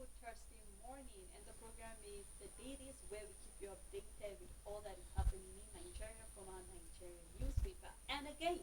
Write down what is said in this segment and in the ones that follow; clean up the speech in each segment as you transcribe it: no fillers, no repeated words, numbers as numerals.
beautiful Thursday morning, and the program is the Dailies, where we keep you updated with all that is happening in Nigeria from our Nigerian newspaper. And again,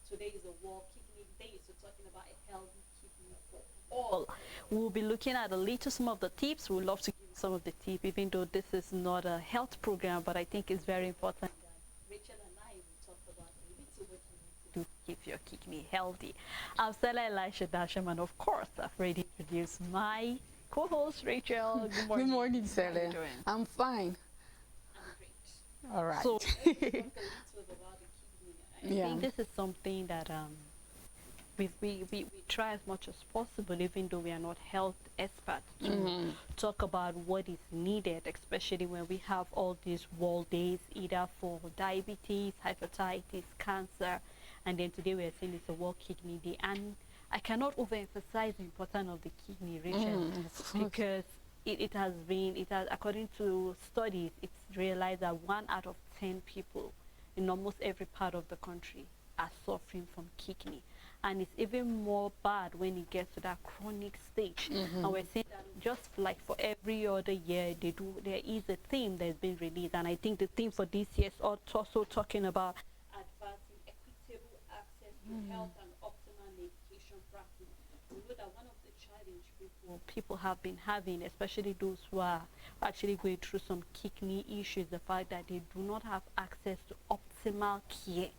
today is a World Kidney Day, so talking about a healthy kidney for all. We'll be looking at a little some of the tips. We'd love to give you some of the tips, even though this is not a health program, but I think it's very important that Rachel and I will talk about a little what you need to do to keep your kidney healthy. I'm Stella Elisha Dasham, and of course, I've already introduced my co-host Rachel. Good morning. Good morning, How are you Stella. doing? I'm fine. I'm great. All right. So let's talk a little about the kidney. I Yeah. think this is something that we try as much as possible, even though we are not health experts, to talk about what is needed, especially when we have all these world days, either for diabetes, hepatitis, cancer, and then today we are saying it's a World Kidney Day. And I cannot overemphasize the importance of the kidney, Rachel, because it has according to studies, it's realized that 1 out of 10 people in almost every part of the country are suffering from kidney. And it's even more bad when it gets to that chronic stage. And we're seeing that just like for every other year, there is a theme that's been released. And I think the theme for this year is also talking about advancing equitable access to health and optimal medication practice. We know that one of the challenges people have been having, especially those who are actually going through some kidney issues, the fact that they do not have access to optimal care.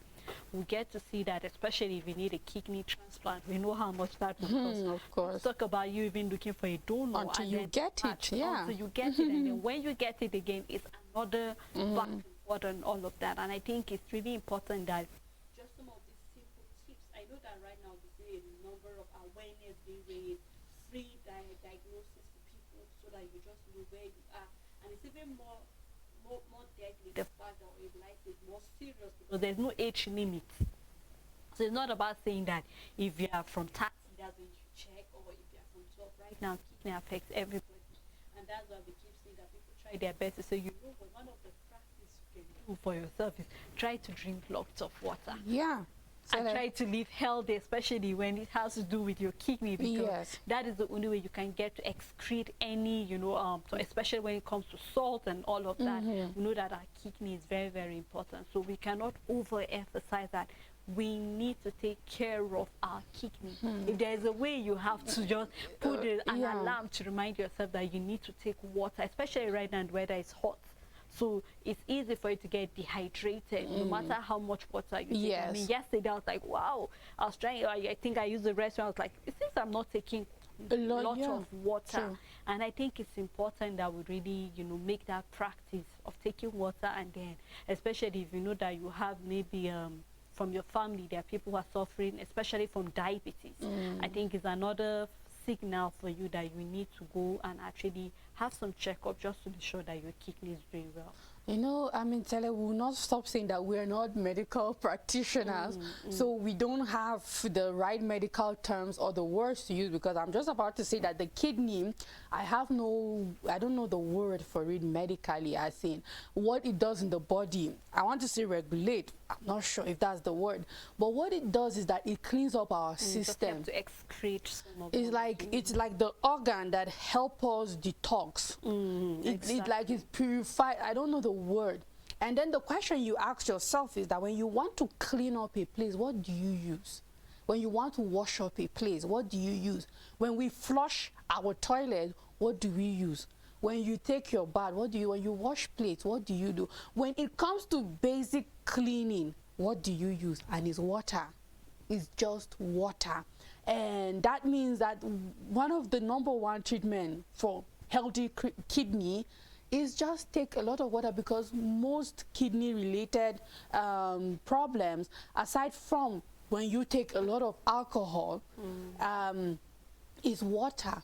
We get to see that, especially if you need a kidney transplant, we know how much that will cost. Of course. Talk about you even looking for a donor Until and you then get it, yeah. Until you get it, and then when you get it again, it's another back and forth and all of that. And I think it's really important that just some of these simple tips. I know that right now there's a number of awareness being raised, free diagnosis for people, so that you just know where you are, and it's even more deadly the fact that your life is more serious because there's no age limit. So it's not about saying that if you are from 30, that's when you should check, or if you are from 12. Right now, kidney affects everybody, and that's why we keep saying that people try their best to say, you know what, one of the practice you can do for yourself is try to drink lots of water. Yeah. And try to live healthy, especially when it has to do with your kidney, because that is the only way you can get to excrete any, so especially when it comes to salt and all of that. We know that our kidney is very, very important. So we cannot overemphasize that we need to take care of our kidney. If there is a way, you have to just put an alarm to remind yourself that you need to take water, especially right now when the weather is hot. So it's easy for you to get dehydrated, no matter how much water you take. I mean, yesterday I was like, wow, I was trying, I think I used the restroom, I was like, it seems I'm not taking a lot of water. True. And I think it's important that we really, make that practice of taking water, and then, especially if you know that you have maybe from your family, there are people who are suffering, especially from diabetes. I think it's another signal for you that you need to go and actually have some checkup just to be sure that your kidney is doing well. You know, I mean, Tele, we will not stop saying that we're not medical practitioners, so we don't have the right medical terms or the words to use, because I'm just about to say that the kidney, I don't know the word for it medically, as in what it does in the body. I want to say regulate. I'm not sure if that's the word, but what it does is that it cleans up our system. To excrete some of it's like the organ that helps us detox. It's like it's purified. I don't know the word. And then the question you ask yourself is that when you want to clean up a place, what do you use? When you want to wash up a place, what do you use? When we flush our toilet, what do we use? When you take your bath, when you wash plates, what do you do? When it comes to basic cleaning, what do you use? And it's water. It's just water. And that means that one of the #1 treatment for healthy kidney is just take a lot of water, because most kidney related problems, aside from when you take a lot of alcohol, is water.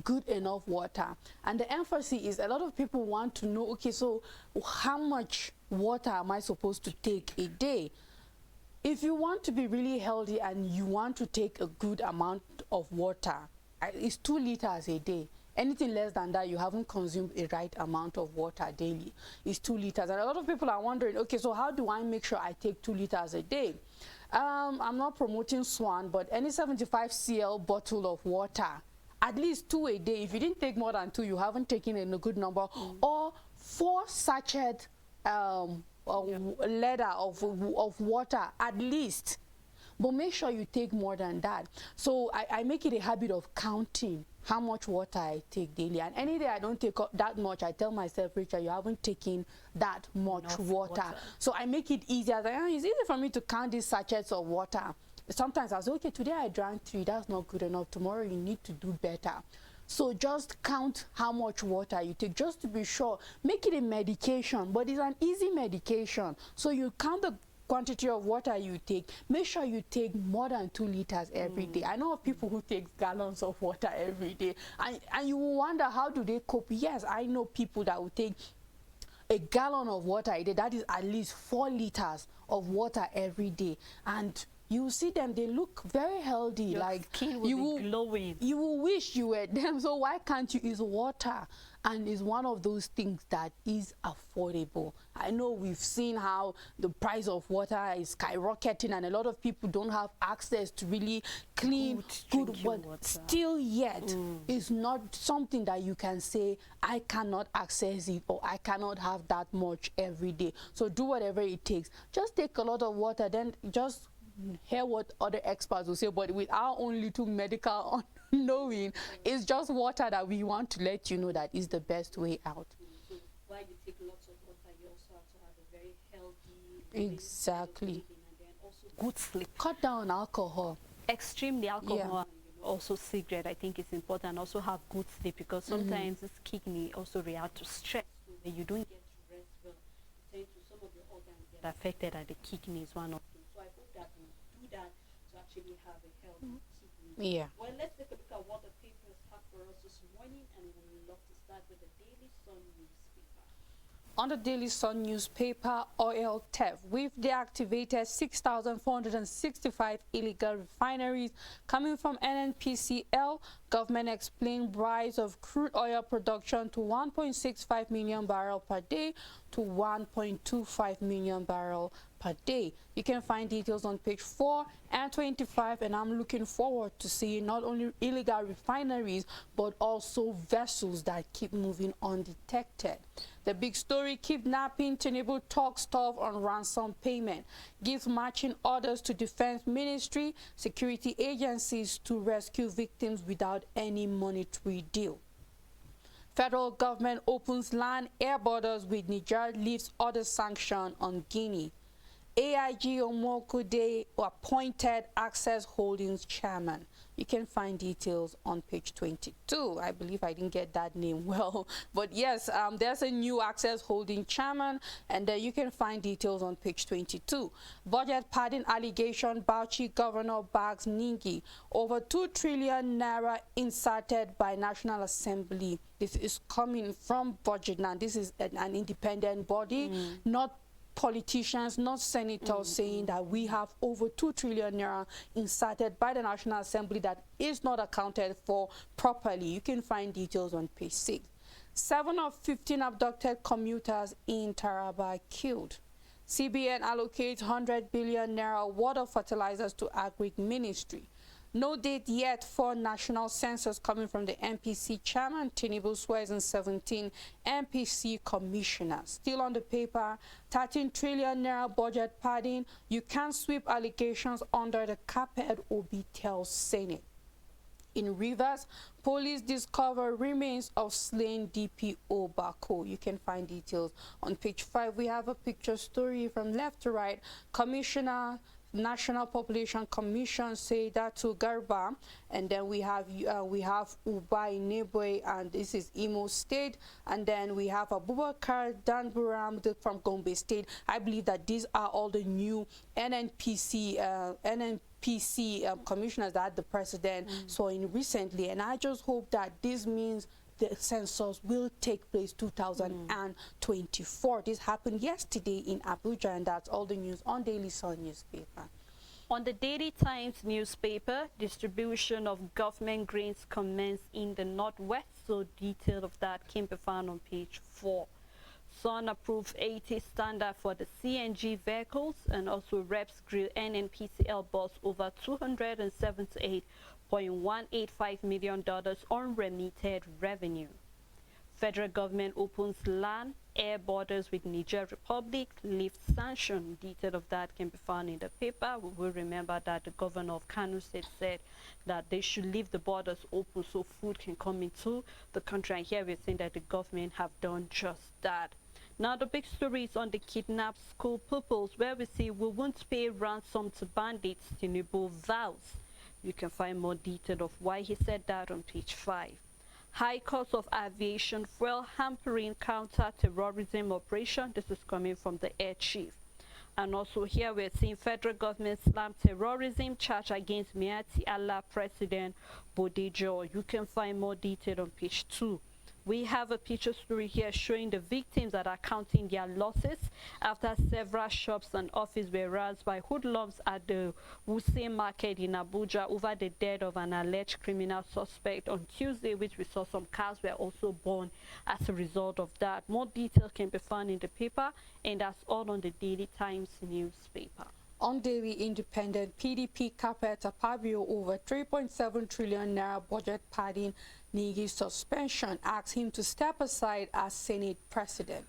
Good enough water. And the emphasis is, a lot of people want to know, okay, so how much water am I supposed to take a day? If you want to be really healthy and you want to take a good amount of water, it's 2 liters a day. Anything less than that, you haven't consumed a right amount of water daily. It's 2 liters. And a lot of people are wondering, okay, so how do I make sure I take 2 liters a day? I'm not promoting Swan, but any 75 cl bottle of water at least 2 a day. If you didn't take more than 2, you haven't taken in a good number. Or 4 sachet leather of water at least. But make sure you take more than that. So I make it a habit of counting how much water I take daily. And any day I don't take that much, I tell myself, Richard, you haven't taken that much water. So I make it easier. It's easy for me to count these sachets of water. Sometimes I say, okay, today I drank 3. That's not good enough. Tomorrow you need to do better. So just count how much water you take, just to be sure. Make it a medication, but it's an easy medication. So you count the quantity of water you take. Make sure you take more than 2 liters every day. I know of people who take gallons of water every day, and you will wonder, how do they cope? Yes, I know people that will take a gallon of water a day. That is at least 4 liters of water every day, and you will see them, they look very healthy. Your like skin will be glowing. You will wish you were them. So why can't you? It's water, and it's one of those things that is affordable. I know we've seen how the price of water is skyrocketing, and a lot of people don't have access to really clean, good water. Still yet, it's not something that you can say, I cannot access it, or I cannot have that much every day. So do whatever it takes. Just take a lot of water, then just hear what other experts will say, but with our own little medical knowing, it's just water that we want to let you know that is the best way out. So while you take lots of water, you also have to have a very healthy, exactly, and then also good sleep. Cut down alcohol. Extremely alcohol. Also cigarette, I think it's important. Also have good sleep, because sometimes this kidney also react to stress. When you don't get to rest well, some of your organs get affected, and the kidney is one of them. So I hope that we do that to actually have a healthy kidney. Yeah. Well, let's take a look at what the papers have for us this morning, and we would love to start with the Daily Sun newspaper. On the Daily Sun newspaper, oil theft. We've deactivated 6,465 illegal refineries coming from NNPCL. Government explained rise of crude oil production to 1.65 million barrels per day to 1.25 million barrels per day. You can find details on page 4 and 25, and I'm looking forward to seeing not only illegal refineries but also vessels that keep moving undetected. The big story: kidnapping, Tinubu talks tough on ransom payment, gives marching orders to defense ministry, security agencies to rescue victims without any monetary deal. Federal government opens land air borders with Niger, lifts other sanction on Guinea. AIG Omokude appointed Access Holdings chairman. You can find details on page 22. I believe I didn't get that name well, but yes, there's a new Access Holding chairman, and you can find details on page 22. Budget padding allegation: Bauchi governor bags Ningi. Over 2 trillion naira inserted by National Assembly. This is coming from budget now. This is an independent body, not politicians, not senators, saying that we have over 2 trillion naira inserted by the National Assembly that is not accounted for properly. You can find details on page 6. 7 of 15 abducted commuters in Taraba killed. CBN allocates 100 billion naira worth of fertilizers to Agric Ministry. No date yet for national census, coming from the MPC chairman. Tinubu swears in 17 MPC commissioners. Still on the paper, 13 trillion naira budget padding. You can't sweep allegations under the carpet, Obi tells Senate. In Rivers, police discover remains of slain DPO Bako. You can find details on page 5. We have a picture story from left to right. Commissioner, National Population Commission, say that to Garba, and then we have Ubai Nebwe, and this is Imo State, and then we have Abubakar Danburam from Gombe State. I believe that these are all the new NNPC commissioners that the president saw in recently, and I just hope that this means the census will take place 2024. This happened yesterday in Abuja, and that's all the news on Daily Sun newspaper. On the Daily Times newspaper, distribution of government grains commenced in the Northwest. So detail of that can be found on page 4. Sun approved 80 standard for the CNG vehicles, and also reps grill NNPCL boss over 278 $0.185 million unremitted revenue. Federal government opens land, air borders with Niger Republic, lifts sanction. Detail of that can be found in the paper. We will remember that the governor of Kano State said that they should leave the borders open so food can come into the country. And here we're saying that the government have done just that. Now the big story is on the kidnapped school pupils, where we see we won't pay ransom to bandits, Tinubu vows. You can find more detail of why he said that on page 5. High cost of aviation fuel hampering counter-terrorism operation. This is coming from the air chief. And also here we're seeing federal government slam terrorism charge against Miati Allah President Bodejo. You can find more detail on page 2. We have a picture story here showing the victims that are counting their losses after several shops and offices were razed by hoodlums at the Wuse market in Abuja over the death of an alleged criminal suspect on Tuesday, which we saw some cars were also burned as a result of that. More detail can be found in the paper, and that's all on the Daily Times newspaper. On Daily Independent, PDP carpet Apabio over 3.7 trillion naira budget padding Nigi's suspension, asks him to step aside as Senate president.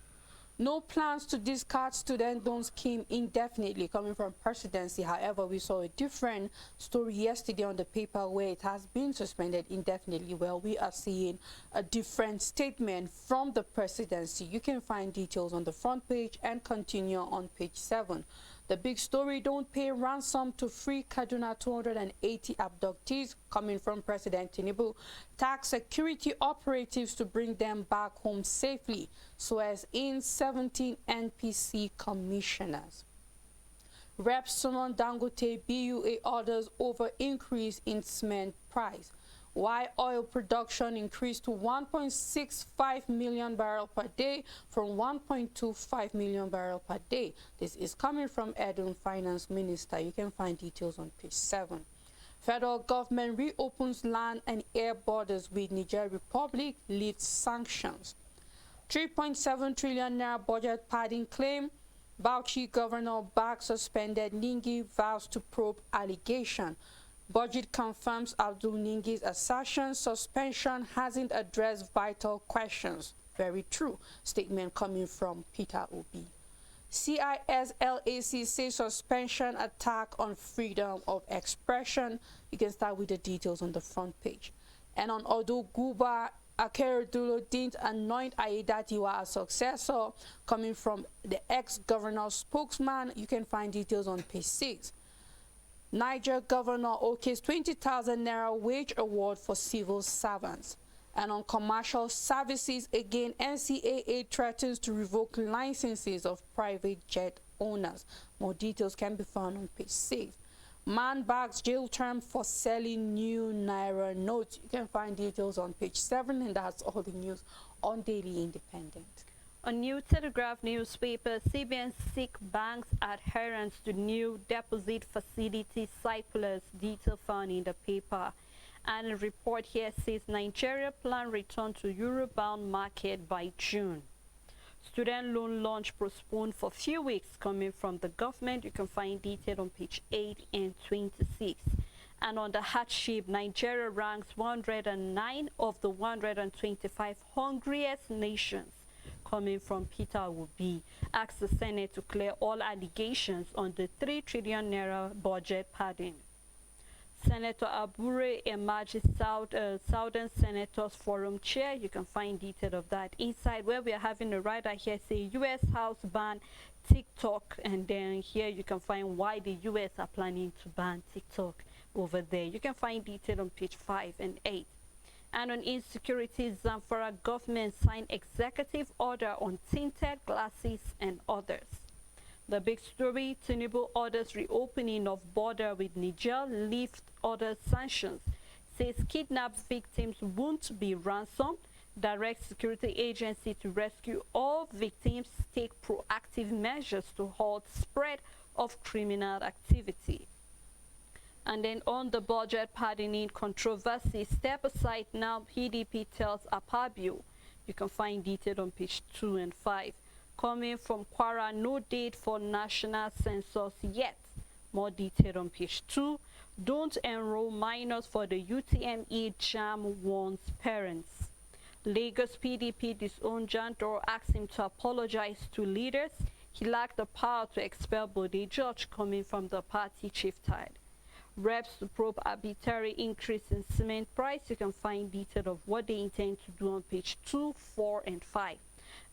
No plans to discard student loan scheme indefinitely, coming from presidency. However, we saw a different story yesterday on the paper where it has been suspended indefinitely. Well, we are seeing a different statement from the presidency. You can find details on the front page and continue on page 7. The big story, don't pay ransom to free Kaduna 280 abductees, coming from President Tinubu. Tax security operatives to bring them back home safely, so as in 17 NPC commissioners. Rep Suman Dangote BUA orders over increase in cement price. Why oil production increased to 1.65 million barrels per day from 1.25 million barrels per day. This is coming from Edun Finance Minister. You can find details on page 7. Federal government reopens land and air borders with Niger Republic, lifts sanctions. 3.7 trillion naira budget padding claim. Bauchi governor back suspended. Ningi vows to probe allegation. Budget confirms Abdul Ningi's assertion. Suspension hasn't addressed vital questions. Very true. Statement coming from Peter Obi. CISLAC says suspension attack on freedom of expression. You can start with the details on the front page. And on Odo Guba, Akeredolo didn't anoint Aiyedatiwa as successor, coming from the ex-governor's spokesman. You can find details on page 6. Niger governor okays 20,000 naira wage award for civil servants. And on commercial services, again, NCAA threatens to revoke licenses of private jet owners. More details can be found on page 6. Man bags jail term for selling new Naira notes. You can find details on page 7, and that's all the news on Daily Independent. A New Telegraph newspaper, CBN seek banks adherence to new deposit facility circulars, detail found in the paper. And a report here says Nigeria plan return to Euro-bound market by June. Student loan launch postponed for few weeks, coming from the government. You can find detail on page 8 and 26. And on the hardship, Nigeria ranks 109 of the 125 hungriest nations, coming from Peter Obi. Asks the Senate to clear all allegations on the 3 trillion naira budget padding. Senator Abure emerges Southern Senators Forum chair. You can find detail of that inside, where we are having a writer here say U.S. House ban TikTok, and then here you can find why the U.S. are planning to ban TikTok over there. You can find detail on page 5 and 8. And on insecurity, Zamfara government signed executive order on tinted glasses and others. The big story, Tinubu orders reopening of border with Niger, lift other sanctions. Says kidnapped victims won't be ransomed. Direct security agency to rescue all victims, take proactive measures to halt spread of criminal activity. And then on the budget pardoning controversy, step aside now, PDP tells Apabio. You can find detail on page 2 and 5. Coming from Kwara, no date for national census yet. More detail on page 2. Don't enroll minors for the UTME JAM, warns parents. Lagos PDP disowned Jan Dor, asked him to apologize to leaders. He lacked the power to expel Bode George coming from the party chieftain. Reps to probe arbitrary increase in cement price. You can find detail of what they intend to do on page 2, 4, and 5.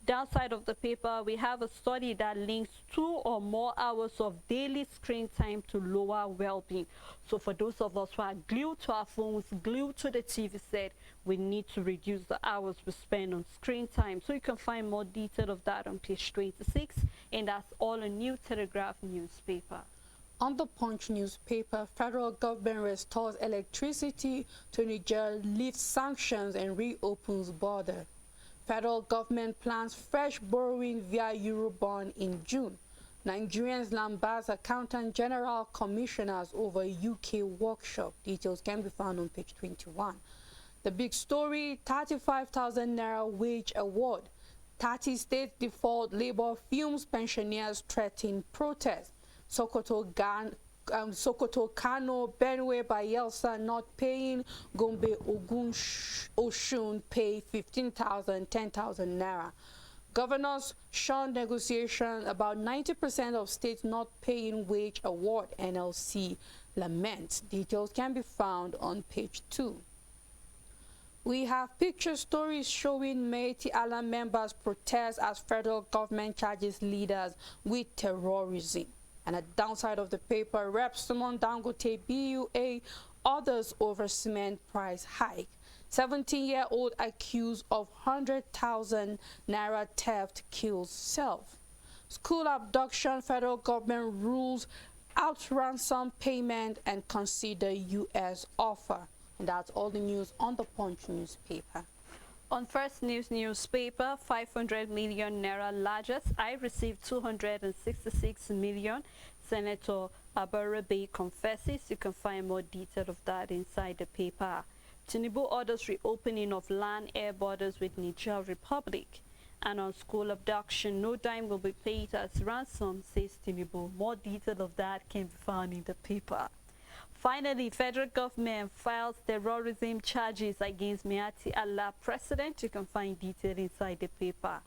Downside of the paper, we have a study that links 2 or more hours of daily screen time to lower well-being. So for those of us who are glued to our phones, glued to the TV set, we need to reduce the hours we spend on screen time. So you can find more detail of that on page 26, and that's all a New Telegraph newspaper. On the Punch newspaper, federal government restores electricity to Niger, lifts sanctions and reopens border. Federal government plans fresh borrowing via Eurobond in June. Nigerians lambast Accountant General Commissioners over UK workshop. Details can be found on page 21. The big story, 35,000 Naira wage award. 30 states default, Labour fumes pensioners threaten protest. Sokoto, Kano, Benue, Bayelsa not paying. Gombe, Ogun, Oshun pay 15,000, 10,000 Naira. Governors shun negotiation. About 90% of states not paying wage award. NLC laments. Details can be found on page 2. We have picture stories showing Metis Allah members protest as federal government charges leaders with terrorism. And at the downside of the paper, Rep. Simon Dangote, BUA, others over cement price hike. 17-year-old accused of 100,000 Naira theft kills self. School abduction, federal government rules out ransom payment and consider U.S. offer. And that's all the news on the Punch newspaper. On First News newspaper, 500 million Naira largest. I received 266 million. Senator Abarabe confesses. You can find more detail of that inside the paper. Tinubu orders reopening of land-air borders with Niger Republic. And on school abduction, no dime will be paid as ransom, says Tinubu. More detail of that can be found in the paper. Finally, federal government files terrorism charges against Metis Allah president. You can find detail inside the paper.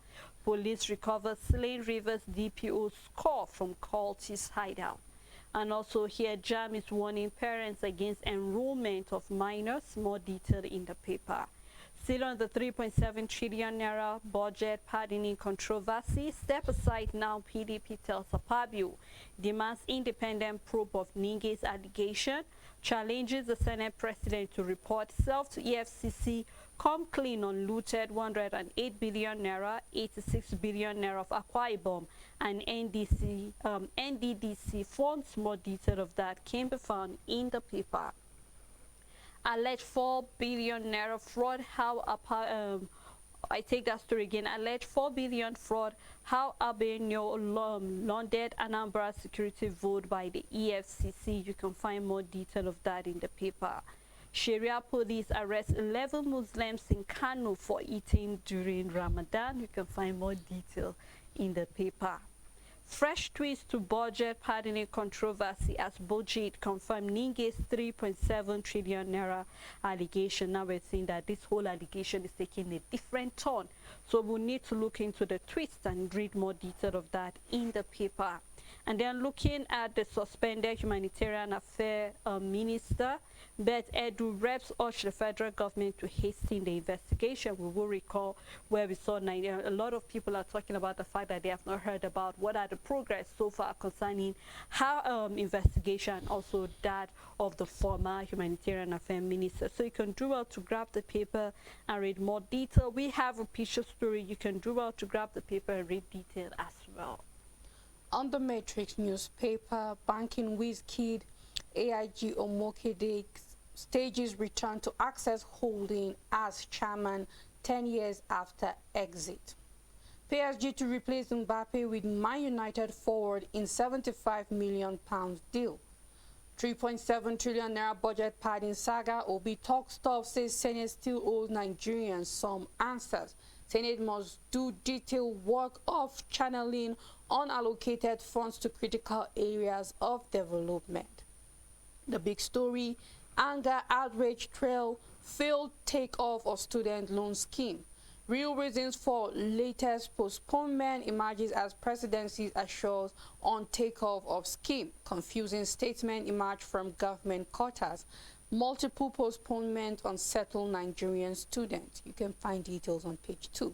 Police recover Slain Rivers DPO score from cultist hideout. And also here, JAM is warning parents against enrollment of minors. More detail in the paper. Still on the 3.7 trillion Naira budget pardoning controversy, step aside now, PDP tells Apabio, demands independent probe of Ninge's allegation, challenges the Senate President to report self to EFCC, come clean on looted 108 billion Naira, 86 billion Naira of Akwa Ibom, and NDDC funds. More detail of that can be found in the paper. Alleged 4 billion Naira fraud, I take that story again. Alleged 4 billion fraud, how Albania laundered Anambra security vote by the EFCC. You can find more detail of that in the paper. Sharia police arrest 11 Muslims in Kano for eating during Ramadan. You can find more detail in the paper. Fresh twist to budget pardoning controversy as budget confirmed Ninge's 3.7 trillion Naira allegation. Now we're seeing that this whole allegation is taking a different turn. So we'll need to look into the twist and read more detail of that in the paper. And then looking at the suspended humanitarian affairs minister, Beth Edu, reps urged the federal government to hasten the investigation. We will recall where we saw a lot of people are talking about the fact that they have not heard about what are the progress so far concerning how investigation, also that of the former humanitarian affairs minister. So you can do well to grab the paper and read more detail. We have a picture story. You can do well to grab the paper and read detail as well. On the Matrix newspaper, banking whiz kid AIG Omokede stages return to Access Holding as chairman 10 years after exit. PSG to replace Mbappe with Man United forward in £75 million deal. 3.7 trillion Naira budget padding saga. Obi talk stuff, says Senate still owes Nigerians some answers. Senate must do detailed work of channeling unallocated funds to critical areas of development. The big story, anger, outrage trail, failed takeoff of student loan scheme. Real reasons for latest postponement emerges as presidency assures on takeoff of scheme. Confusing statement emerged from government quarters. Multiple postponement on settled Nigerian students. You can find details on page 2.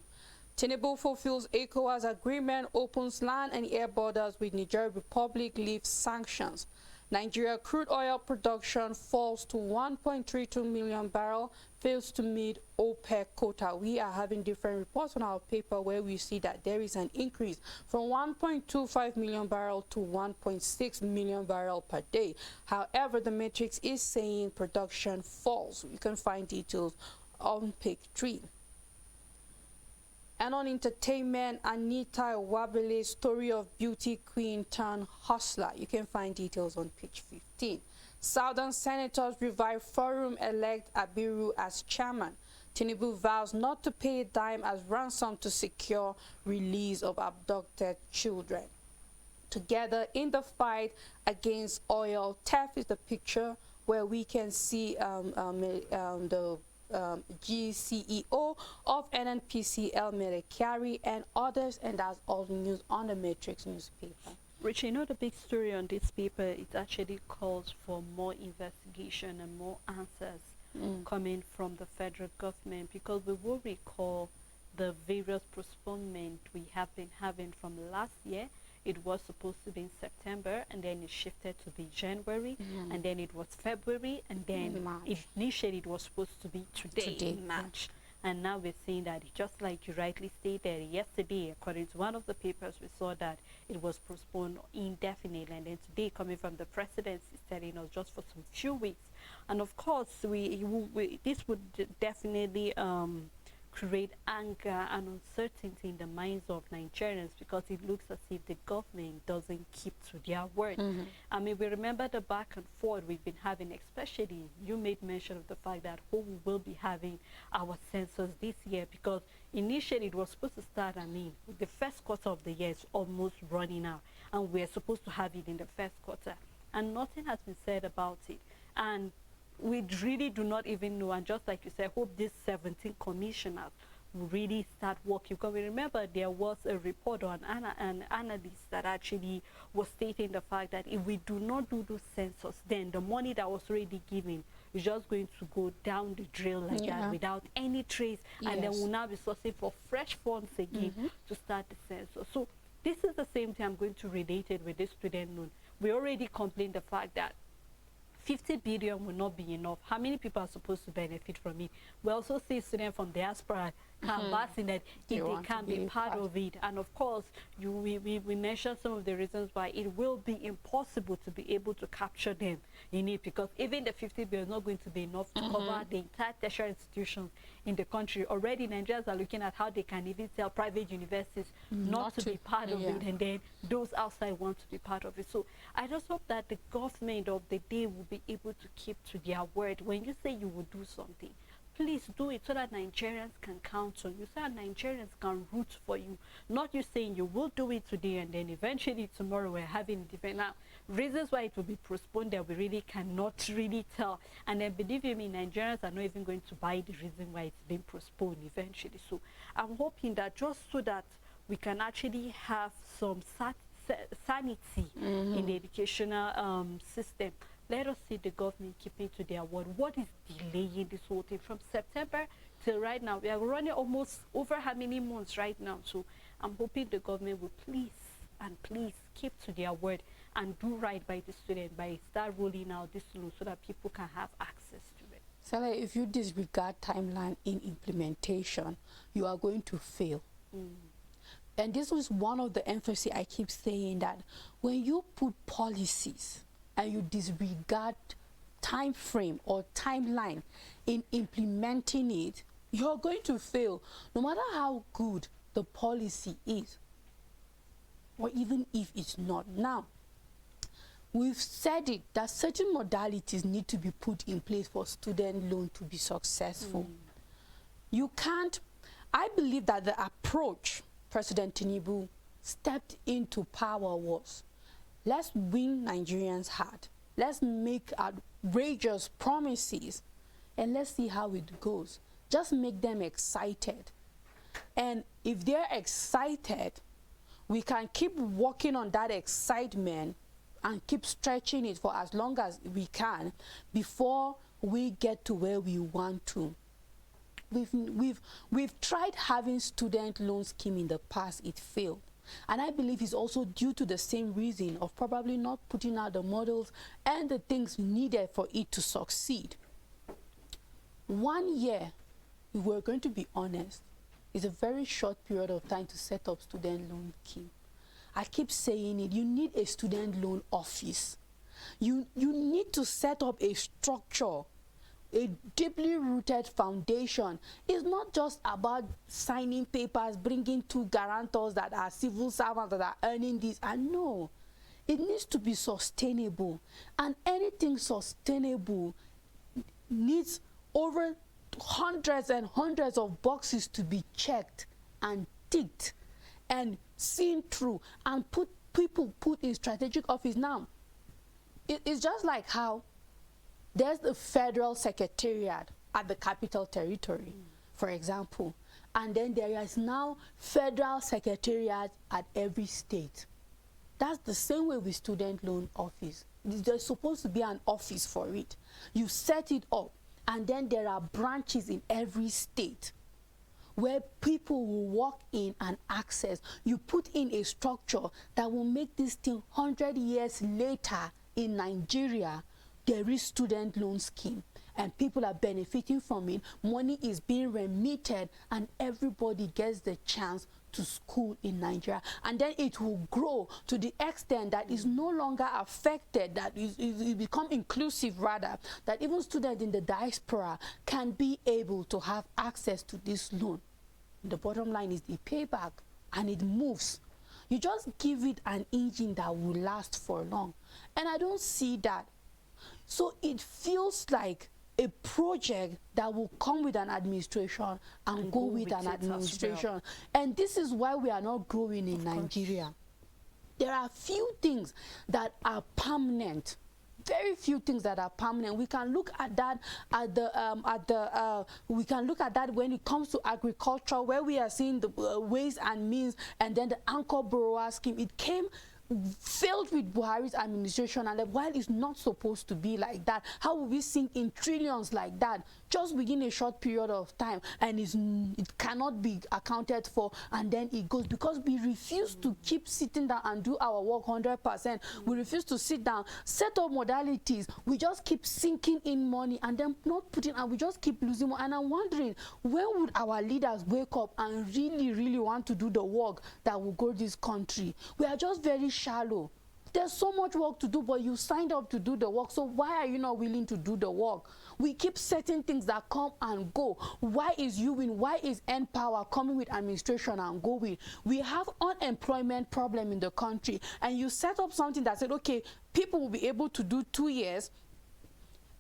Tinubu fulfills ECOWAS agreement, opens land and air borders with Niger Republic, lifts sanctions. Nigeria crude oil production falls to 1.32 million barrels, fails to meet OPEC quota. We are having different reports on our paper where we see that there is an increase from 1.25 million barrels to 1.6 million barrels per day. However, the matrix is saying production falls. You can find details on page 3. And on entertainment, Anita Wabele's story of beauty queen turned hustler. You can find details on page 15. Southern senators revive forum, elect Abiru as chairman. Tinubu vows not to pay a dime as ransom to secure release of abducted children. Together in the fight against oil theft is the picture where we can see the GCEO of NNPCL Melekari and others, and that's all the news on the Matrix newspaper. Rich, you know the big story on this paper, it actually calls for more investigation and more answers coming from the federal government, because we will recall the various postponement we have been having from last year. It was supposed to be in September, and then it shifted to be January, and then it was February, and then initially it was supposed to be today March. And now we're seeing that, just like you rightly stated, yesterday, according to one of the papers, we saw that it was postponed indefinitely, and then today, coming from the presidency, is telling us just for some few weeks. And of course, this would definitely create anger and uncertainty in the minds of Nigerians, because it looks as if the government doesn't keep to their word. I mean, we remember the back and forth we've been having, especially you made mention of the fact that we will be having our census this year, because initially it was supposed to start, I mean, the first quarter of the year is almost running out, and we're supposed to have it in the first quarter, and nothing has been said about it. And we really do not even know, and just like you said, hope these 17 commissioners will really start working, because we remember there was a report on an analyst that actually was stating the fact that if we do not do the census, then the money that was already given is just going to go down the drain like that without any trace, and then we'll now be sourcing for fresh funds again to start the census. So this is the same thing I'm going to relate it with this student loan. We already complained the fact that 50 billion will not be enough. How many people are supposed to benefit from it? We also see students from diaspora canvassing that if they can be part of it. And of course, we mentioned some of the reasons why it will be impossible to be able to capture them in it, because even the 50 billion is not going to be enough to cover the entire tertiary institutions in the country. Already Nigerians are looking at how they can even tell private universities not to be part of it, and then those outside want to be part of it. So I just hope that the government of the day will be able to keep to their word. When you say you will do something, please do it so that Nigerians can count on you, so that Nigerians can root for you. Not you saying you will do it today and then eventually tomorrow we're having a different. Now, reasons why it will be postponed that we really cannot really tell. And then believe you me, Nigerians are not even going to buy the reason why it's been postponed eventually. So I'm hoping that just so that we can actually have some sanity in the educational system, let us see the government keeping to their word. What is delaying this whole thing from September till right now? We are running almost over how many months right now? So I'm hoping the government will please keep to their word and do right by the student by start rolling out this law so that people can have access to it. Sally, if you disregard timeline in implementation, you are going to fail. And this was one of the emphasis I keep saying, that when you put policies and you disregard time frame or timeline in implementing it, you're going to fail, no matter how good the policy is, or even if it's not. Now, we've said it, that certain modalities need to be put in place for student loan to be successful. You can't, I believe that the approach President Tinubu stepped into power was, let's win Nigerians' heart. let's make outrageous promises, and let's see how it goes. Just make them excited. And if they're excited, we can keep working on that excitement and keep stretching it for as long as we can before we get to where we want to. We've tried having student loan scheme in the past. It failed. And I believe it's also due to the same reason of probably not putting out the models and the things needed for it to succeed. 1 year, if we're going to be honest, is a very short period of time to set up student loan scheme. I keep saying it, you need a student loan office. You need to set up a structure, a deeply rooted foundation. It's not just about signing papers, bringing 2 guarantors that are civil servants that are earning this. And no, it needs to be sustainable. And anything sustainable needs over hundreds and hundreds of boxes to be checked and ticked and seen through and people put in strategic office. Now, it's just like how there's the federal secretariat at the capital territory, for example, and then there is now federal secretariat at every state. That's the same way with student loan office. There's supposed to be an office for it. You set it up, and then there are branches in every state where people will walk in and access. You put in a structure that will make this thing 100 years later in Nigeria. There is student loan scheme and people are benefiting from it. Money is being remitted and everybody gets the chance to school in Nigeria. And then it will grow to the extent that it's no longer affected, that it become inclusive rather, that even students in the diaspora can be able to have access to this loan. The bottom line is the payback and it moves. You just give it an engine that will last for long. And I don't see that. So it feels like a project that will come with an administration and go with an administration. Well. And this is why we are not growing in Nigeria. There are few things that are permanent. Very few things that are permanent. We can look at that we can look at that when it comes to agriculture, where we are seeing the ways and means, and then the anchor borrower scheme. It failed with Buhari's administration, and while it's not supposed to be like that, how will we sink in trillions like that just within a short period of time, and it cannot be accounted for, and then it goes? Because we refuse to keep sitting down and do our work 100%. We refuse to sit down, set up modalities. We just keep sinking in money and then not putting, and we just keep losing money. And I'm wondering, when would our leaders wake up and really want to do the work that will grow this country? We are just very shallow. There's so much work to do, but you signed up to do the work, so why are you not willing to do the work? We keep setting things that come and go. Why is why is N-Power coming with administration and going? We have unemployment problem in the country, and you set up something that said, okay, people will be able to do 2 years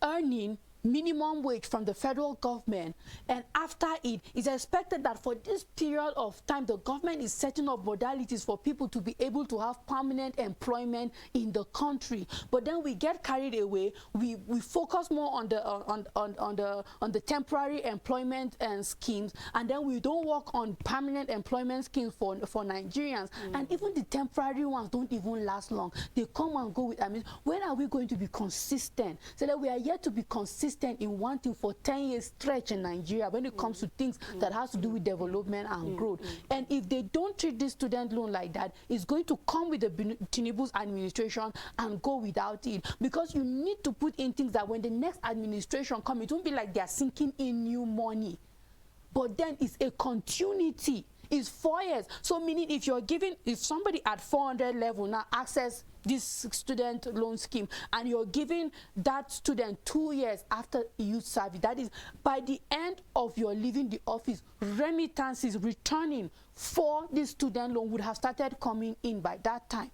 earning minimum wage from the federal government, and after it is expected that for this period of time the government is setting up modalities for people to be able to have permanent employment in the country. But then we get carried away. We focus more on the temporary employment and schemes, and then we don't work on permanent employment schemes for Nigerians. And even the temporary ones don't even last long. They come and go with, I mean, when are we going to be consistent? So that we are yet to be consistent in one thing for 10 years stretch in Nigeria when it comes to things that has to do with development and growth. And if they don't treat this student loan like that, it's going to come with the Tinubu's administration and go without it. Because you need to put in things that when the next administration comes, it won't be like they're sinking in new money. But then it's a continuity. It's 4 years. So meaning if somebody at 400 level now access this student loan scheme, and you're giving that student 2 years after youth service, that is, by the end of your leaving the office, remittances returning for this student loan would have started coming in by that time.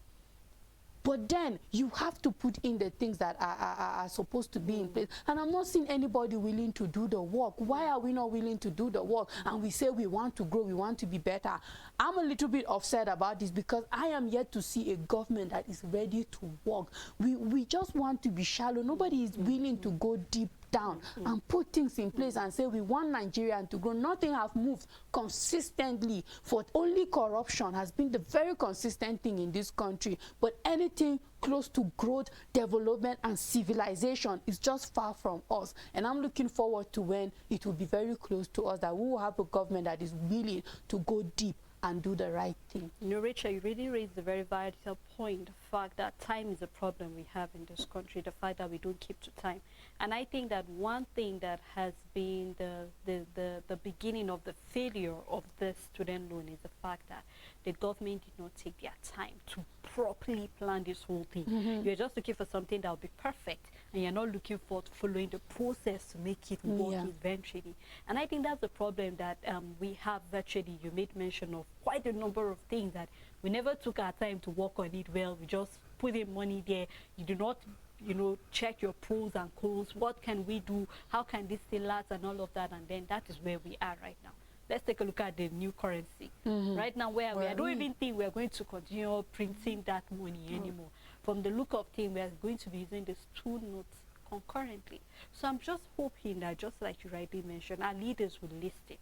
But then you have to put in the things that are supposed to be in place. And I'm not seeing anybody willing to do the work. Why are we not willing to do the work? And we say we want to grow, we want to be better. I'm a little bit upset about this because I am yet to see a government that is ready to work. We just want to be shallow. Nobody is willing to go deep down and put things in place and say we want Nigeria to grow. Nothing have moved consistently. For only corruption has been the very consistent thing in this country. But anything close to growth, development, and civilization is just far from us. And I'm looking forward to when it will be very close to us, that we will have a government that is willing to go deep and do the right thing. You know, Rachel, you really raised a very vital point, the fact that time is a problem we have in this country, the fact that we don't keep to time. And I think that one thing that has been the beginning of the failure of the student loan is the fact that the government did not take their time to properly plan this whole thing. You're just looking for something that will be perfect, and you're not looking for following the process to make it work eventually. And I think that's the problem that we have virtually. You made mention of quite a number of things that we never took our time to work on it well. We just put in money there. You do not, you know, check your pros and cons. What can we do? How can this still last and all of that? And then that is where we are right now. Let's take a look at the new currency. Right now, where we are, I don't even think we are going to continue printing that money anymore. From the look of things, we are going to be using these two notes concurrently. So I'm just hoping that, just like you rightly mentioned, our leaders will list it.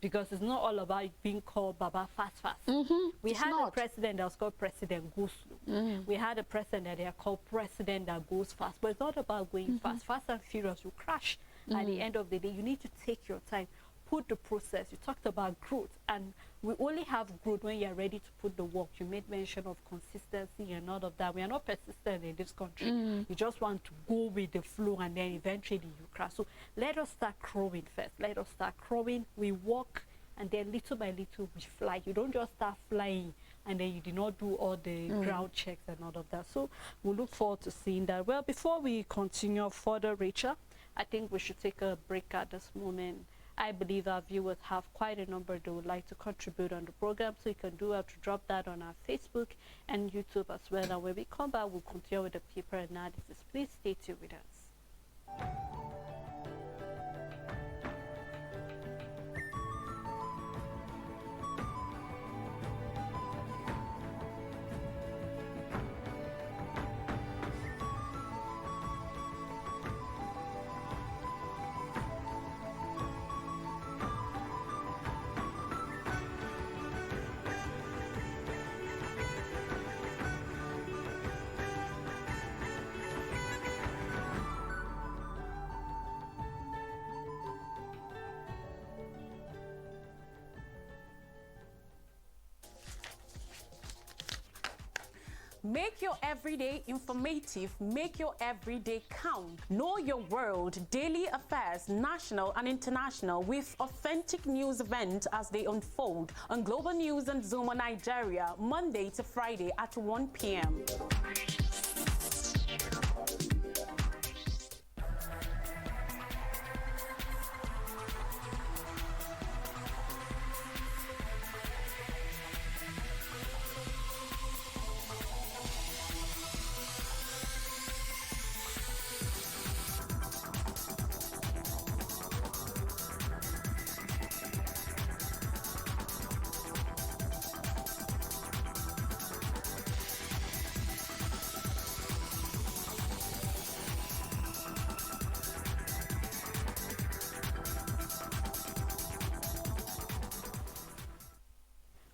Because it's not all about being called Baba Fast Fast. We had a president that was called President Go Slow. We had a president that they are called President that goes fast. But it's not about going fast. Fast and furious will crash at the end of the day. You need to take your time. Put the process. You talked about growth, and we only have growth when you are ready to put the work. You made mention of consistency and all of that. We are not persistent in this country. You just want to go with the flow, and then eventually you crash. So let us start growing first. Let us start growing. We walk, and then little by little we fly. You don't just start flying and then you did not do all the ground checks and all of that. So we look forward to seeing that. Well, before we continue further, Rachel, I think we should take a break at this moment. I believe our viewers have quite a number they would like to contribute on the program, so you can do have to drop that on our Facebook and YouTube as well. And when we come back, we'll continue with the paper analysis. Please stay tuned with us. Make your everyday informative, make your everyday count. Know your world, daily affairs, national and international, with authentic news events as they unfold on Global News and Zoom on Nigeria, Monday to Friday at 1 p.m.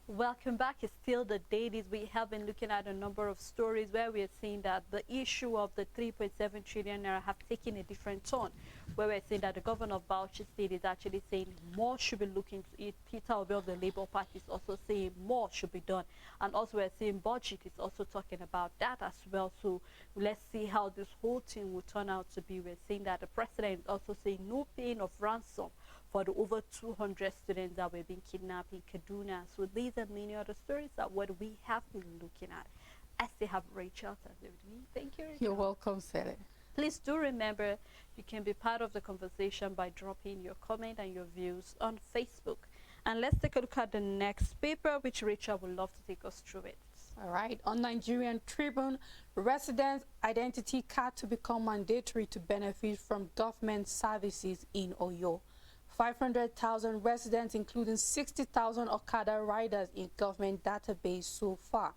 Welcome back. It's still the Dailies. We have been looking at a number of stories where we are seeing that the issue of the 3.7 trillion naira have taken a different tone, where we're seeing that the governor of Bauchi State is actually saying more should be looked into it. Peter Obi of the Labour Party is also saying more should be done. And also we're seeing budget is also talking about that as well. So let's see how this whole thing will turn out to be. We're seeing that the president is also saying no paying of ransom for the over 200 students that were being kidnapped in Kaduna. So these and many other stories are what we have been looking at. I still have Rachel with me. Thank you, Rachel. You're welcome, Sally. Please do remember you can be part of the conversation by dropping your comment and your views on Facebook. And let's take a look at the next paper, which Rachel would love to take us through it. All right. On Nigerian Tribune, residents' identity card to become mandatory to benefit from government services in Oyo. 500,000 residents, including 60,000 Okada riders in government database so far.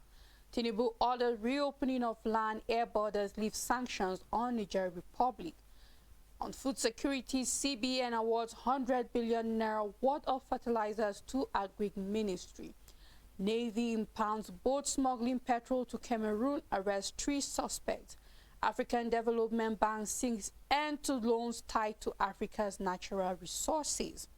Tinubu ordered reopening of land air borders, leave sanctions on Niger Republic. On food security, CBN awards 100 billion naira worth of fertilizers to Agric Ministry. Navy impounds boat smuggling petrol to Cameroon, arrests 3 suspects. African Development Bank seeks end to loans tied to Africa's natural resources.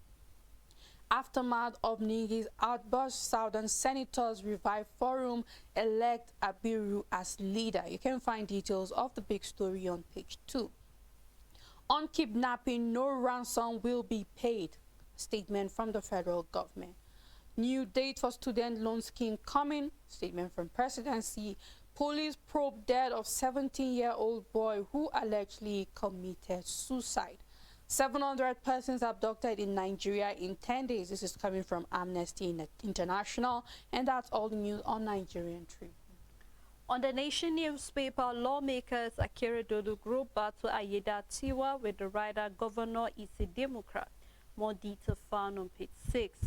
Aftermath of Niger's outburst, Southern senators revive forum, elect Abiru as leader. You can find details of the big story on page 2. On kidnapping, no ransom will be paid. Statement from the federal government. New date for student loan scheme coming. Statement from presidency. Police probe death of 17-year-old boy who allegedly committed suicide. 700 persons abducted in Nigeria in 10 days. This is coming from Amnesty International. And that's all the news on Nigerian Tribune. On the Nation newspaper, lawmakers Akere Dodo Group battle Ayeda Tiwa with the rider governor is a Democrat. More detail found on page 6.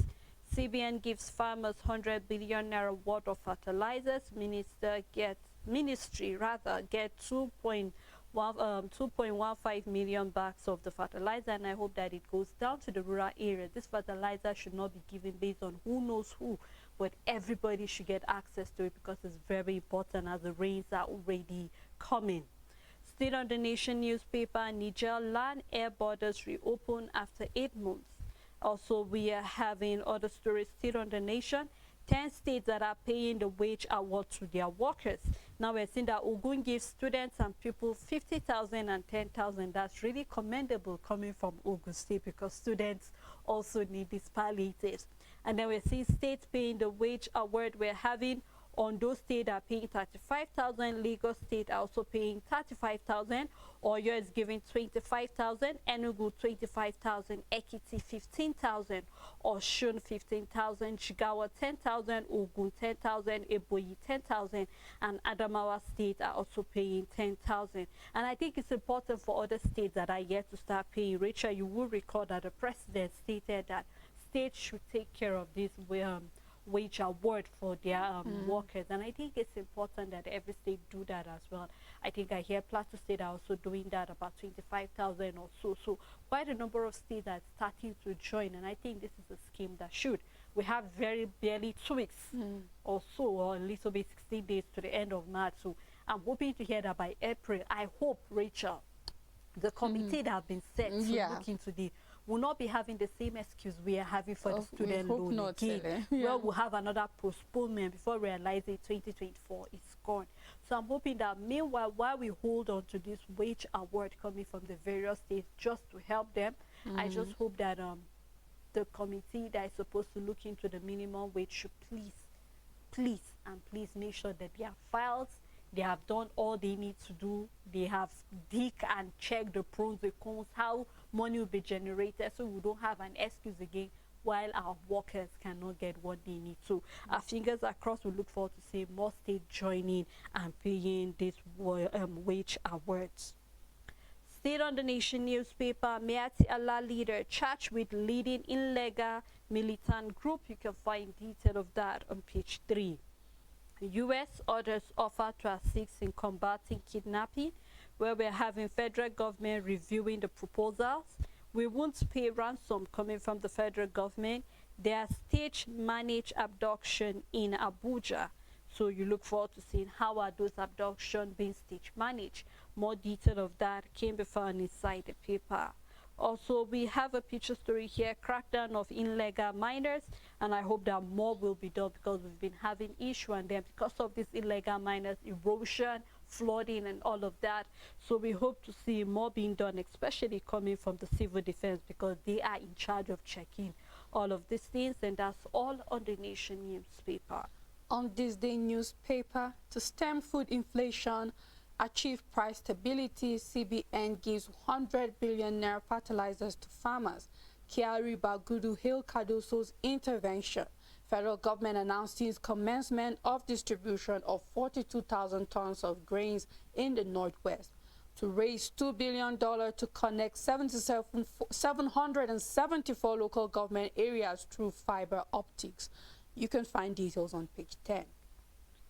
CBN gives farmers 100 billion naira worth of fertilizers. Ministry gets 2.15 million bags of the fertilizer, and I hope that it goes down to the rural area. This fertilizer should not be given based on who knows who, but everybody should get access to it because it's very important as the rains are already coming. Still on the Nation newspaper, Niger land air borders reopen after 8 months. Also, we are having other stories still on the Nation. 10 states that are paying the wage award to their workers. Now we're seeing that Ogun gives students and people 50,000 and 10,000. That's really commendable coming from Ogun State because students also need these palliatives. And then we're seeing states paying the wage award. We're having Ondo State are paying 35,000, Lagos State are also paying 35,000, Oyo is giving 25,000, Enugu 25,000, Ekiti 15,000, Osun 15,000, Jigawa 10,000, Ogun 10,000, Ebonyi 10,000, and Adamawa State are also paying 10,000. And I think it's important for other states that are yet to start paying. Rachel, you will recall that the president stated that states should take care of this wage award for their workers, and I think it's important that every state do that as well. I think I hear Plateau State are also doing that, about 25,000 or so. So quite a number of states are starting to join, and I think this is a scheme that should. We have barely 2 weeks or so, or a little bit 16 days to the end of March. So I'm hoping to hear that by April. I hope, Rachel, the committee that have been set to look into the will not be having the same excuse we are having for the student loan again. Well, we'll have another postponement before realizing 2024 is gone. So I'm hoping that meanwhile, while we hold on to this wage award coming from the various states just to help them, I just hope that the committee that is supposed to look into the minimum wage should please make sure that their files, they have done all they need to do. They have dig and check the pros and cons, how money will be generated, so we don't have an excuse again while our workers cannot get what they need. So our fingers are crossed. We look forward to seeing more states joining and paying these wage awards. Still on the Nation newspaper, Meati Allah leader charged with leading illegal militant group. You can find detail of that on page 3. The U.S. orders offer to assist in combating kidnapping, where we're having federal government reviewing the proposals. We won't pay ransom coming from the federal government. There are stage-managed abduction in Abuja. So you look forward to seeing how are those abductions being stage-managed. More detail of that came before and inside the paper. Also, we have a picture story here, crackdown of illegal miners, and I hope that more will be done because we've been having issue and then because of this illegal miners, erosion, flooding, and all of that. So we hope to see more being done, especially coming from the civil defense because they are in charge of checking all of these things, and that's all on the Nation newspaper. On this day newspaper, to stem food inflation, achieve price stability, CBN gives 100 billion naira fertilizers to farmers. Kiari Bagudu hailed Cardoso's intervention. Federal government announced its commencement of distribution of 42,000 tons of grains in the Northwest to raise $2 billion to connect 774 local government areas through fiber optics. You can find details on page 10.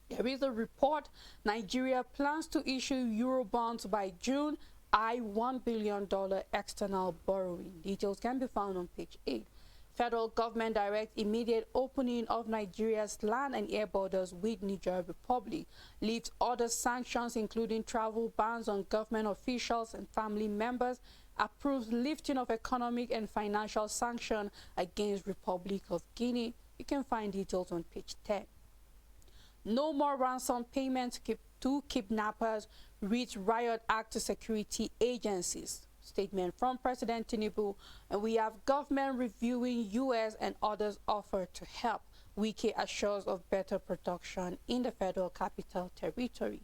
There is a report Nigeria plans to issue Eurobonds by June, $1 billion external borrowing. Details can be found on page 8. Federal government directs immediate opening of Nigeria's land and air borders with Niger Republic, lifts other sanctions including travel bans on government officials and family members, approves lifting of economic and financial sanctions against Republic of Guinea. You can find details on page 10. No more ransom payments to kidnappers, reads Riot Act to security agencies. Statement from President Tinubu, and we have government reviewing U.S. and others offer to help. Wike assures of better production in the Federal Capital Territory.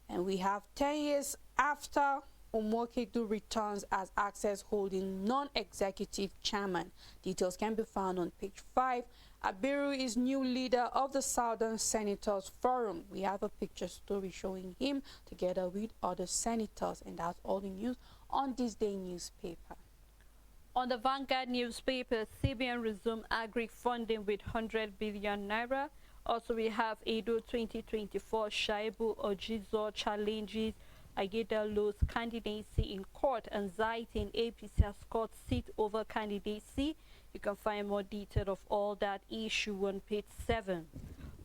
And we have 10 years after Omokedu returns as Access Holding non-executive chairman. Details can be found on page 5. Abiru is new leader of the Southern Senators Forum. We have a picture story showing him together with other senators, and that's all the news on this day newspaper. On the Vanguard newspaper, CBN resumed agri funding with 100 billion naira. Also, we have Edo 2024 Shaibu Ojizo challenges Agedalo's candidacy in court. Anxiety in APC has court seat over candidacy. You can find more detail of all that issue on page 7.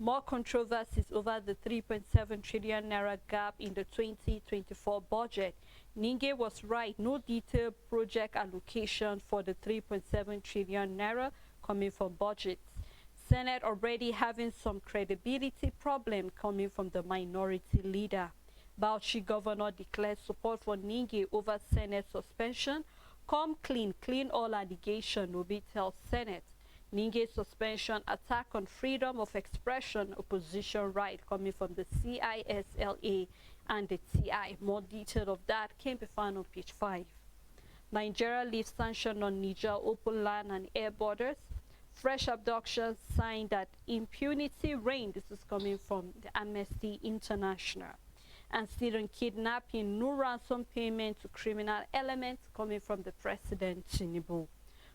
More controversies over the 3.7 trillion naira gap in the 2024 budget. Ninge was right, no detailed project allocation for the 3.7 trillion naira coming from budgets. Senate already having some credibility problem coming from the minority leader. Bauchi governor declared support for Ninge over Senate suspension. Come clean, clean all allegation, Obi tells Senate. Ninge suspension attack on freedom of expression, opposition right coming from the CISLA and the TI. More detail of that can be found on page 5. Nigeria lifts sanction on Niger open land and air borders. Fresh abductions sign that impunity reign. This is coming from the Amnesty International. And still on kidnapping, no ransom payment to criminal elements coming from the President Tinubu.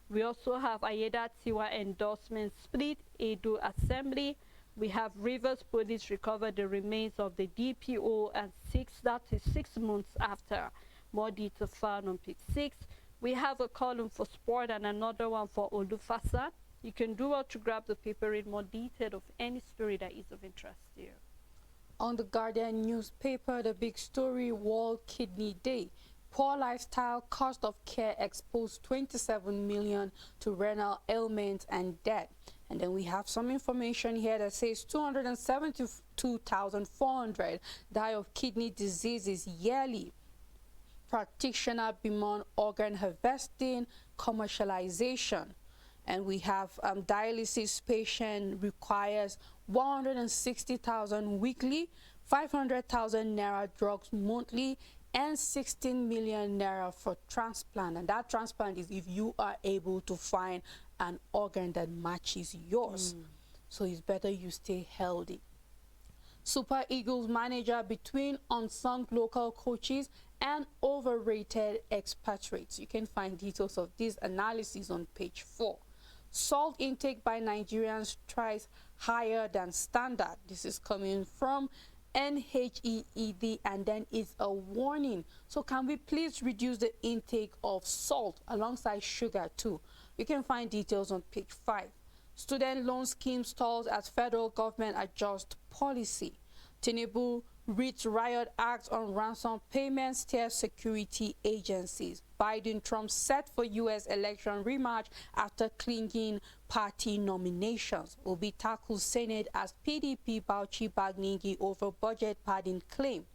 We also have Ayeda Tiwa endorsement split Edo Assembly. We have Rivers Police recover the remains of the DPO and 6 months after. More details found on page 6. We have a column for sport and another one for Olufasa. You can do well to grab the paper, read more detail of any story that is of interest to you. On the Guardian newspaper, the big story, World Kidney Day. Poor lifestyle, cost of care exposed 27 million to renal ailments and death. And then we have some information here that says 272,400 die of kidney diseases yearly. Practitioner bemoan organ harvesting, commercialization. And we have dialysis patient requires 160,000 weekly, 500,000 naira drugs monthly, and 16 million naira for transplant. And that transplant is if you are able to find an organ that matches yours. So it's better you stay healthy. Super Eagles manager between unsung local coaches and overrated expatriates. You can find details of this analysis on page 4. Salt intake by Nigerians tries higher than standard. This is coming from NHEED, and then it's a warning. So can we please reduce the intake of salt alongside sugar too? You can find details on page 5. Student loan scheme stalls as federal government adjusts policy. Tinubu reads Riot Act on ransom payments, steers security agencies. Biden-Trump set for U.S. election rematch after clinging party nominations. Obi tackles Senate as PDP Bauchi Bagnigi over budget padding claim.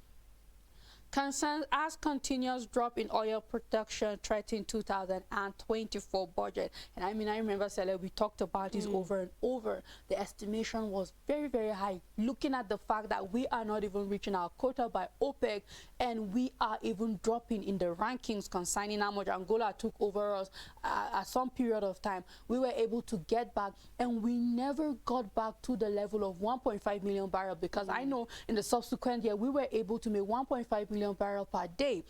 Concerns as continuous drop in oil production threaten 2024 budget. And I mean, I remember, Sele, we talked about this over and over. The estimation was very, very high, looking at the fact that we are not even reaching our quota by OPEC, and we are even dropping in the rankings concerning how much Angola took over us at some period of time. We were able to get back, and we never got back to the level of 1.5 million barrels, because I know in the subsequent year, we were able to make 1.5 million barrels per day.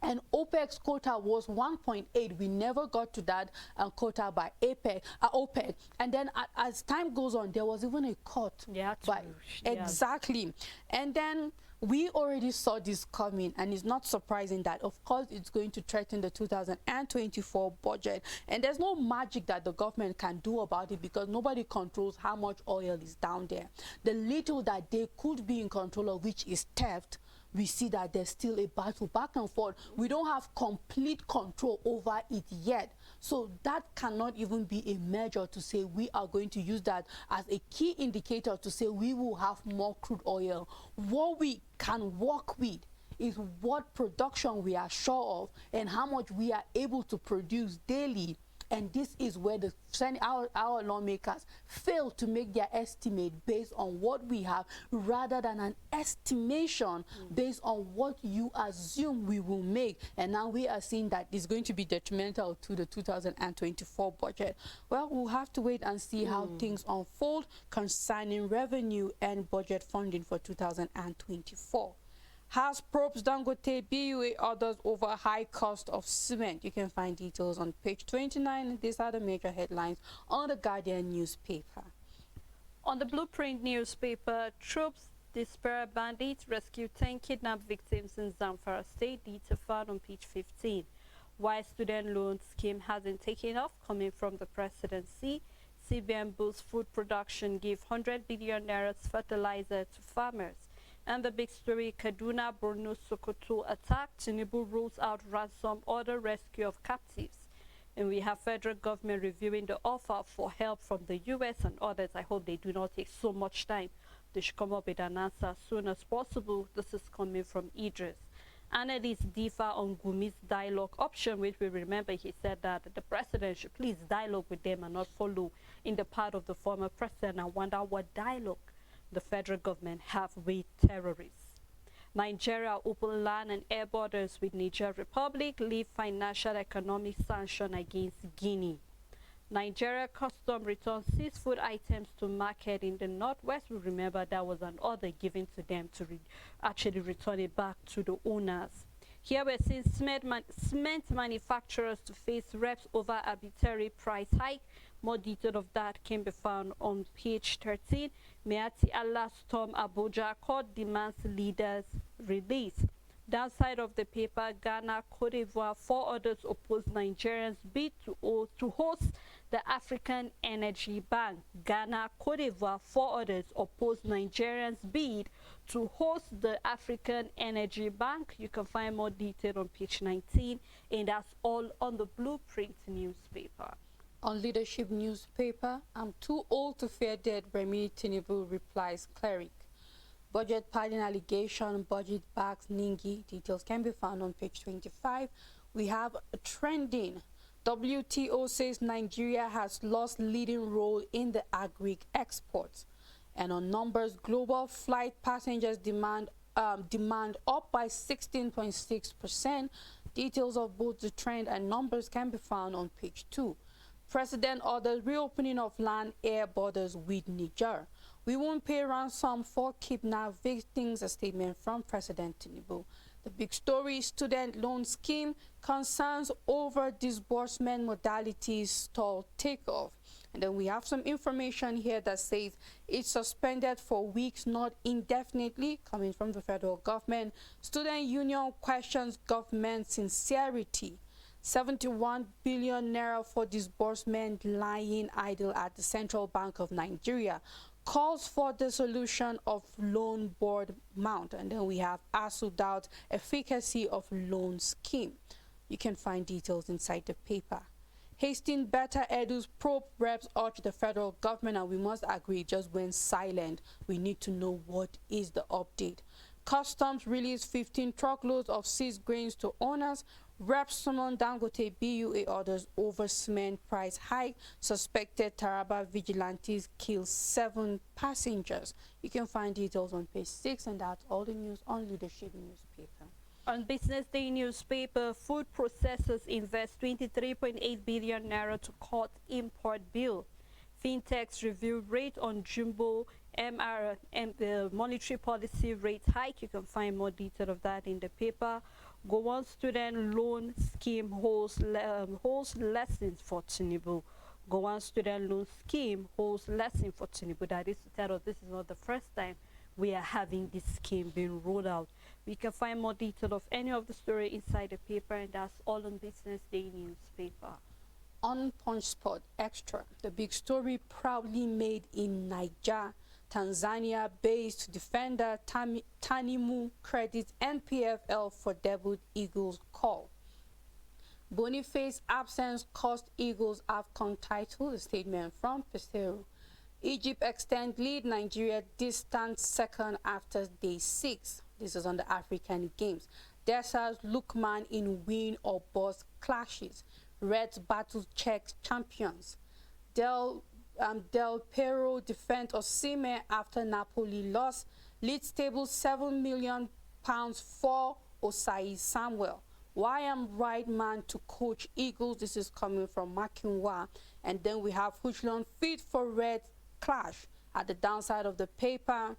And OPEC's quota was 1.8. We never got to that quota by OPEC. And then as time goes on, there was even a cut. Yeah, exactly. And then we already saw this coming, and it's not surprising that, of course, it's going to threaten the 2024 budget. And there's no magic that the government can do about it, because nobody controls how much oil is down there. The little that they could be in control of, which is theft, we see that there's still a battle back and forth. We don't have complete control over it yet. So that cannot even be a measure to say we are going to use that as a key indicator to say we will have more crude oil. What we can work with is what production we are sure of and how much we are able to produce daily. And this is where our lawmakers fail to make their estimate based on what we have, rather than an estimation based on what you assume we will make. And now we are seeing that it's going to be detrimental to the 2024 budget. Well, we'll have to wait and see how things unfold concerning revenue and budget funding for 2024. Has probes Dangote BUA orders over high cost of cement. You can find details on page 29. These are the major headlines on the Guardian newspaper. On the Blueprint newspaper, troops disperse bandits, rescue 10 kidnapped victims in Zamfara State. Details found on page 15. Why student loan scheme hasn't taken off, coming from the presidency. CBN boosts food production, give 100 billion naira fertilizer to farmers. And the big story, Kaduna, Borno, Sokoto attack. Tinubu rules out ransom order, rescue of captives. And we have federal government reviewing the offer for help from the U.S. and others. I hope they do not take so much time. They should come up with an answer as soon as possible. This is coming from Idris. Analysts differ on Gumi's dialogue option, which we remember he said that the president should please dialogue with them and not follow in the path of the former president. I wonder what dialogue the federal government have with terrorists. Nigeria open land and air borders with Niger Republic, leave financial economic sanction against Guinea. Nigeria custom returns 6 food items to market in the northwest. We remember that was an order given to them to actually return it back to the owners. Here we're seeing cement manufacturers to face reps over arbitrary price hike. More detail of that can be found on page 13. Meati Allah storm Abuja, court demands leaders release. Downside of the paper, Ghana, Cote d'Ivoire, 4 others oppose Nigerians' bid to host the African Energy Bank. Ghana, Cote d'Ivoire, 4 others oppose Nigerians' bid to host the African Energy Bank. You can find more detail on page 19, and that's all on the Blueprint newspaper. On Leadership newspaper, I'm too old to fear death, Remi Tinubu replies cleric. Budget padding allegation, budget backs Ningi. Details can be found on page 25. We have trending. WTO says Nigeria has lost leading role in the agri exports. And on numbers, global flight passengers demand up by 16.6%. Details of both the trend and numbers can be found on page 2. President orders reopening of land air borders with Niger. We won't pay ransom for kidnapped victims, a statement from President Tinubu. The big story, student loan scheme, concerns over disbursement modalities stall takeoff. And then we have some information here that says it's suspended for weeks, not indefinitely, coming from the federal government. Student union questions government sincerity. 71 billion naira for disbursement lying idle at the Central Bank of Nigeria. Calls for the solution of loan board mount. And then we have ASU doubt efficacy of loan scheme. You can find details inside the paper. Hasting better Edu's probe reps urge the federal government, and we must agree, just went silent. We need to know what is the update. Customs released 15 truckloads of seized grains to owners. Rep summon Dangote BUA orders over cement price hike. Suspected Taraba vigilantes kill 7 passengers. You can find details on page 6, and that's all the news on Leadership newspaper. On Business Day newspaper, food processors invest 23.8 billion naira to cut import bill. Fintechs review rate on jumbo MR and the monetary policy rate hike. You can find more detail of that in the paper. Gowon student loan scheme holds lessons for Tinubu. Gowon student loan scheme holds lessons for Tinubu. That is to tell us this is not the first time we are having this scheme being rolled out. We can find more detail of any of the story inside the paper, and that's all on Business Day newspaper. On Punch Sport Extra, the big story proudly made in Niger. Tanzania-based defender Tanimu credits NPFL for debut Eagles call. Boniface absence cost Eagles AFCON title, a statement from Pesero. Egypt extend lead, Nigeria distant second after day 6. This is on the African Games. Desa's Lukman in win or bust clashes. Reds battle Czech champions. Del Piero defend Osimhen after Napoli loss. Leeds table £7 million for Osai Samuel. Why am right man to coach Eagles? This is coming from Makinwa. And then we have Huchlon fit for red clash at the downside of the paper.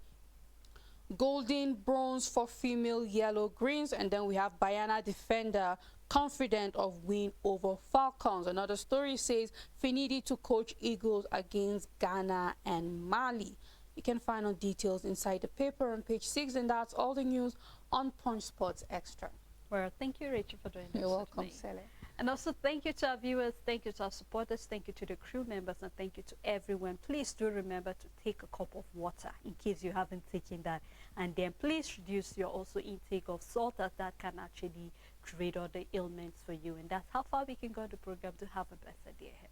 Golden bronze for female yellow greens. And then we have Bayana defender confident of win over Falcons. Another story says Finidi to coach Eagles against Ghana and Mali. You can find out details inside the paper on page 6, and that's all the news on Punch Sports Extra. Well, thank you, Rachel, for joining us. You're welcome, today. Sele. And also thank you to our viewers, thank you to our supporters, thank you to the crew members, and thank you to everyone. Please do remember to take a cup of water in case you haven't taken that. And then please reduce your also intake of salt, as that can actually create other ailments for you. And that's how far we can go in the program. To have a blessed day ahead.